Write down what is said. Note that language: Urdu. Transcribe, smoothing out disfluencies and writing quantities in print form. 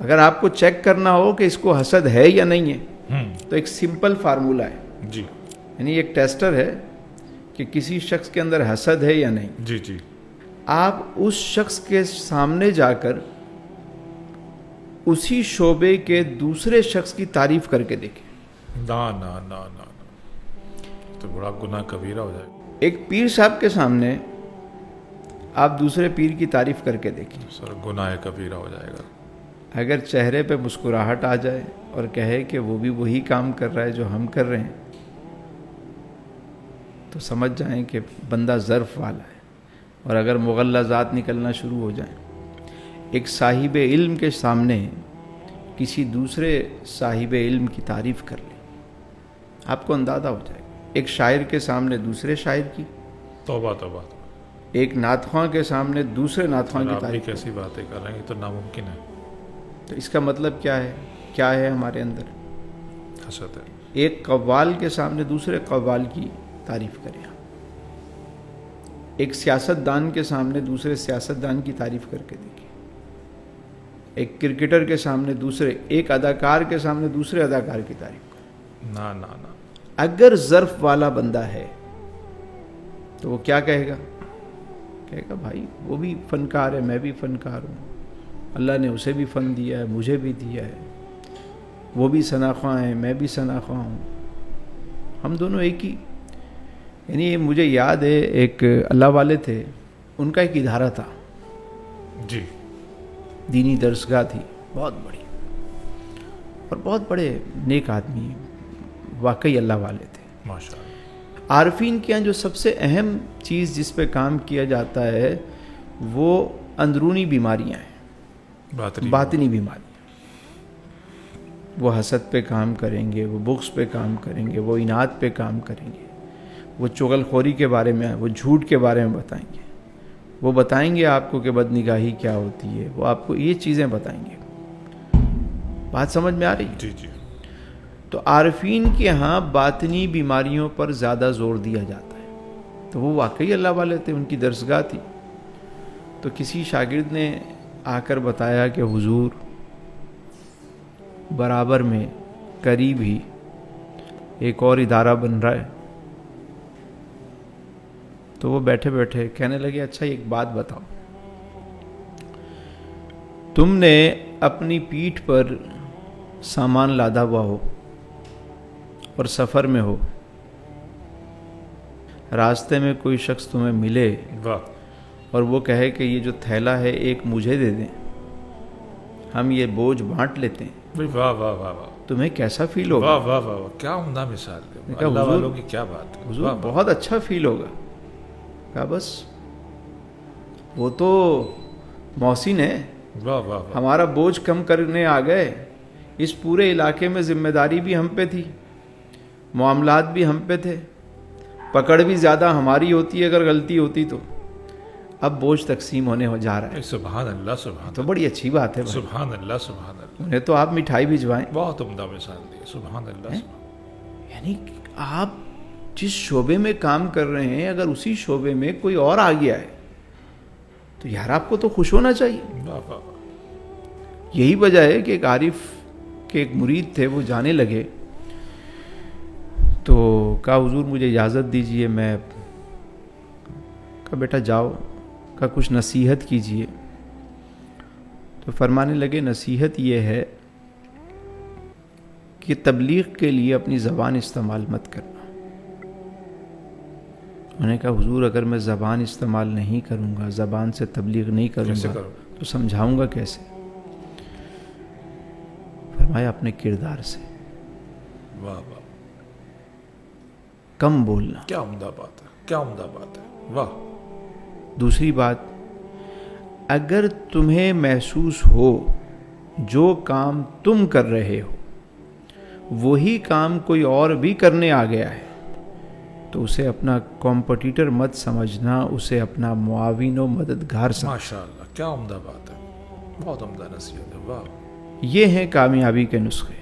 اگر آپ کو چیک کرنا ہو کہ اس کو حسد ہے یا نہیں ہے تو ایک سمپل فارمولہ ہے جی، یعنی ایک ٹیسٹر ہے کہ کسی شخص کے اندر حسد ہے یا نہیں. جی جی، آپ اس شخص کے سامنے جا کر اسی شعبے کے دوسرے شخص کی تعریف کر کے دیکھیں. نا نا نا نا تو بڑا گناہ کبیرہ ہو جائے گا. ایک پیر صاحب کے سامنے آپ دوسرے پیر کی تعریف کر کے دیکھیں. سر گناہ کبیرہ ہو جائے گا. اگر چہرے پہ مسکراہٹ آ جائے اور کہے کہ وہ بھی وہی کام کر رہا ہے جو ہم کر رہے ہیں تو سمجھ جائیں کہ بندہ ظرف والا ہے. اور اگر مغلظات نکلنا شروع ہو جائیں. ایک صاحب علم کے سامنے کسی دوسرے صاحب علم کی تعریف کر لیں, آپ کو اندازہ ہو جائے گا. ایک شاعر کے سامنے دوسرے شاعر کی, توبہ توبہ. ایک نعت خواں کے سامنے دوسرے نعت خواں کی تعریف. کیسی باتیں کر رہے ہیں, یہ تو ناممکن ہے. تو اس کا مطلب کیا ہے؟ کیا ہے ہمارے اندر؟ حسد ہے. ایک قوال کے سامنے دوسرے قوال کی تعریف کریں. ایک سیاست دان کے سامنے دوسرے سیاست دان کی تعریف کر کے دیکھیں. ایک کرکٹر کے سامنے دوسرے, ایک اداکار کے سامنے دوسرے اداکار کی تعریف کریں. نا نا نا. اگر ظرف والا بندہ ہے تو وہ کیا کہے گا؟ کہے گا بھائی وہ بھی فنکار ہے, میں بھی فنکار ہوں, اللہ نے اسے بھی فن دیا ہے, مجھے بھی دیا ہے. وہ بھی ثناخواں ہے, میں بھی ثناخواں ہوں, ہم دونوں ایک ہی. یعنی مجھے یاد ہے ایک اللہ والے تھے, ان کا ایک ادارہ تھا جی, دینی درسگاہ تھی بہت بڑی, اور بہت بڑے نیک آدمی, واقعی اللہ والے تھے ماشاء اللہ. عارفین کے یہاں جو سب سے اہم چیز جس پہ کام کیا جاتا ہے وہ اندرونی بیماریاں ہیں, باطنی بیماریاں. وہ حسد پہ کام کریں گے, وہ بغض پہ کام کریں گے, وہ اناد پہ کام کریں گے, وہ چغل خوری کے بارے میں, وہ جھوٹ کے بارے میں بتائیں گے, وہ بتائیں گے آپ کو کہ بد نگاہی کیا ہوتی ہے, وہ آپ کو یہ چیزیں بتائیں گے. بات سمجھ میں آ رہی ہے؟ جی جی. تو عارفین کے ہاں باطنی بیماریوں پر زیادہ زور دیا جاتا ہے. تو وہ واقعی اللہ والے تھے, ان کی درسگاہ تھی. تو کسی شاگرد نے آ کر بتایا کہ حضور برابر میں قریب ہی ایک اور ادارہ بن رہا ہے. تو وہ بیٹھے بیٹھے کہنے لگے اچھا ایک بات بتاؤ, تم نے اپنی پیٹھ پر سامان لادا ہوا ہو اور سفر میں ہو, راستے میں کوئی شخص تمہیں ملے اور وہ کہے کہ یہ جو تھیلا ہے ایک مجھے دے دیں, ہم یہ بوجھ بانٹ لیتے ہیں, واہ واہ واہ واہ, تمہیں کیسا فیل ہوگا؟ واہ واہ واہ, کیا عمدہ مثال ہے. اللہ والوں کی کیا بات ہے حضور, بہت اچھا فیل ہوگا. کہا بس وہ تو محسن ہے, واہ واہ, ہمارا بوجھ کم کرنے آ گئے. اس پورے علاقے میں ذمہ داری بھی ہم پہ تھی, معاملات بھی ہم پہ تھے, پکڑ بھی زیادہ ہماری ہوتی ہے اگر غلطی ہوتی تو. اب بوجھ تقسیم ہونے ہو جا رہا ہے. سبحان اللہ, سبحان تو بڑی اچھی بات ہے. سبحان اللہ, سبحان اللہ. انہیں تو آپ مٹھائی بھجوائیں. بہت عمدہ مثال دی. سبحان اللہ. یعنی آپ جس شعبے میں کام کر رہے ہیں اگر اسی شعبے میں کوئی اور آ گیا ہے تو یار آپ کو تو خوش ہونا چاہیے. یہی وجہ ہے کہ ایک عارف کے ایک مرید تھے, وہ جانے لگے تو کہا حضور مجھے اجازت دیجئے, میں کہا بیٹا جاؤ, کہا کچھ نصیحت کیجئے. تو فرمانے لگے نصیحت یہ ہے کہ تبلیغ کے لیے اپنی زبان استعمال مت کرنا. انہوں نے کہا حضور اگر میں زبان استعمال نہیں کروں گا, زبان سے تبلیغ نہیں کروں گا تو سمجھاؤں گا کیسے؟ فرمایا اپنے کردار سے. واہ واہ, کم بولنا. کیا عمدہ بات ہے, کیا عمدہ بات ہے. واہ. دوسری بات, اگر تمہیں محسوس ہو جو کام تم کر رہے ہو وہی کام کوئی اور بھی کرنے آ گیا ہے تو اسے اپنا کمپٹیٹر مت سمجھنا, اسے اپنا معاون و مددگار سمجھنا. ماشاء اللہ, کیا عمدہ بات ہے, بہت عمدہ نصیحت ہے. واہ. یہ ہیں کامیابی کے نسخے.